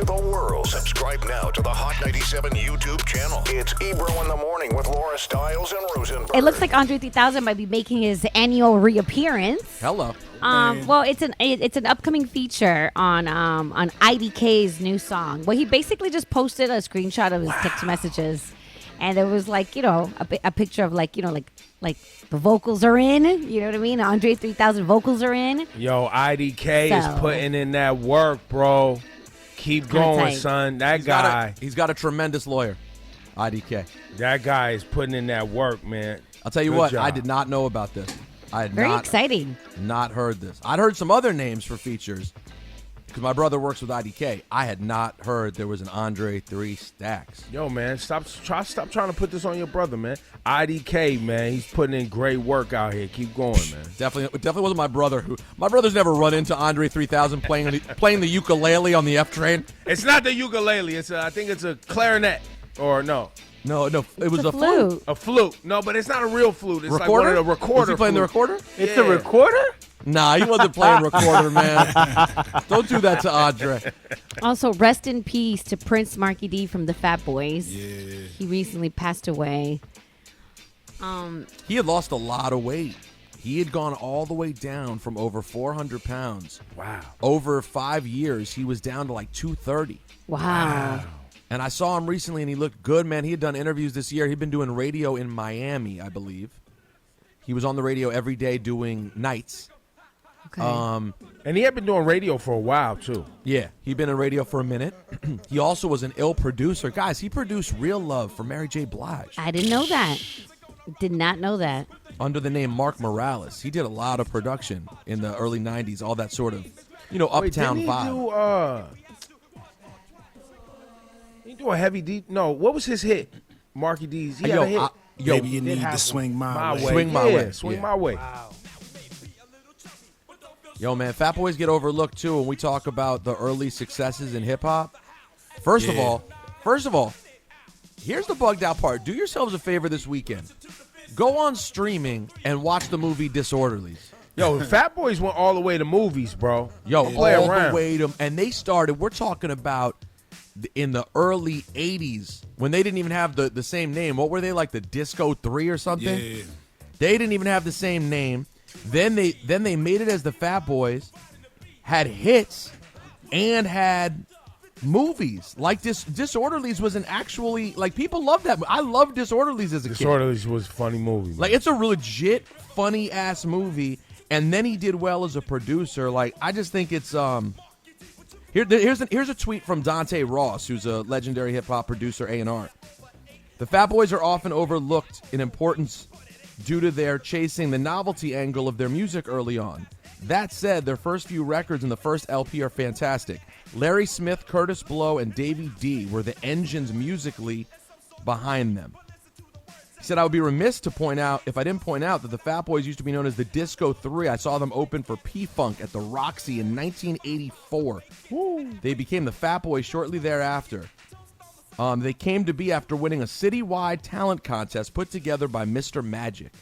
to the world. Subscribe now to the Hot 97 YouTube channel. It's Ebro in the Morning with Laura Stiles and Rosenberg. It looks like Andre 3000 might be making his annual reappearance. Hello. Well, it's an upcoming feature on IDK's new song. Well, he basically just posted a screenshot of his text messages, and it was like, a picture of like the vocals are in. You know what I mean? Andre 3000 vocals are in. Yo, IDK is putting in that work, bro. Keep going, son. He's got a tremendous lawyer, IDK. That guy is putting in that work, man. I'll tell you what, I did not know about this. I had Very exciting. Not heard this. I'd heard some other names for features because my brother works with IDK. I had not heard there was an Andre 3 Stacks. Yo, man, stop trying to put this on your brother, man. IDK, man, he's putting in great work out here. Keep going, man. Definitely wasn't my brother. My brother's never run into Andre 3000 playing the ukulele on the F train. It's not the ukulele. I think it's a clarinet, or no. No, it was a flute. A flute. No, but it's not a real flute. It's recorder? like one of the recorder. Was he playing the recorder? It's a recorder? Nah, he wasn't playing recorder, man. Don't do that to Andre. Also, rest in peace to Prince Markie D from the Fat Boys. Yeah. He recently passed away. He had lost a lot of weight. He had gone all the way down from over 400 pounds. Wow. Over 5 years, he was down to like 230. Wow. And I saw him recently, and he looked good, man. He had done interviews this year. He'd been doing radio in Miami, I believe. He was on the radio every day doing nights. Okay. And he had been doing radio for a while, too. Yeah, he'd been in radio for a minute. He also was an ill producer. Guys, he produced Real Love for Mary J. Blige. I didn't know that. Did not know that. Under the name Mark Morales. He did a lot of production in the early 90s, all that sort of, uptown vibe. He do a heavy deep. No, what was his hit? Markie D's. He had a hit. Maybe you need to swing my way. Swing my way. Swing my way. Wow. Yo, man, Fat Boys get overlooked, too, when we talk about the early successes in hip-hop. First of all, here's the bugged out part. Do yourselves a favor this weekend. Go on streaming and watch the movie Disorderlies. Yo, Fat Boys went all the way to movies, bro. Yo, Don't play all around. the way to, and they started, we're talking about in the early 80s when they didn't even have the same name. What were they, like the Disco 3 or something? Yeah. They didn't even have the same name. Then they made it as the Fat Boys, had hits, and had movies. Like Disorderlies was people love that. I loved Disorderlies as a kid. Disorderlies was a funny movie, man. Like, it's a legit funny ass movie. And then he did well as a producer. Like, I just think it's here's a tweet from Dante Ross, who's a legendary hip hop producer, A&R. The Fat Boys are often overlooked in importance due to their chasing the novelty angle of their music early on. That said, their first few records and the first LP are fantastic. Larry Smith, Curtis Blow, and Davey D were the engines musically behind them. He said, I would be remiss to point out if I didn't point out that the Fat Boys used to be known as the Disco 3. I saw them open for P-Funk at the Roxy in 1984. Woo. They became the Fat Boys shortly thereafter. They came to be after winning a citywide talent contest put together by Mr. Magic.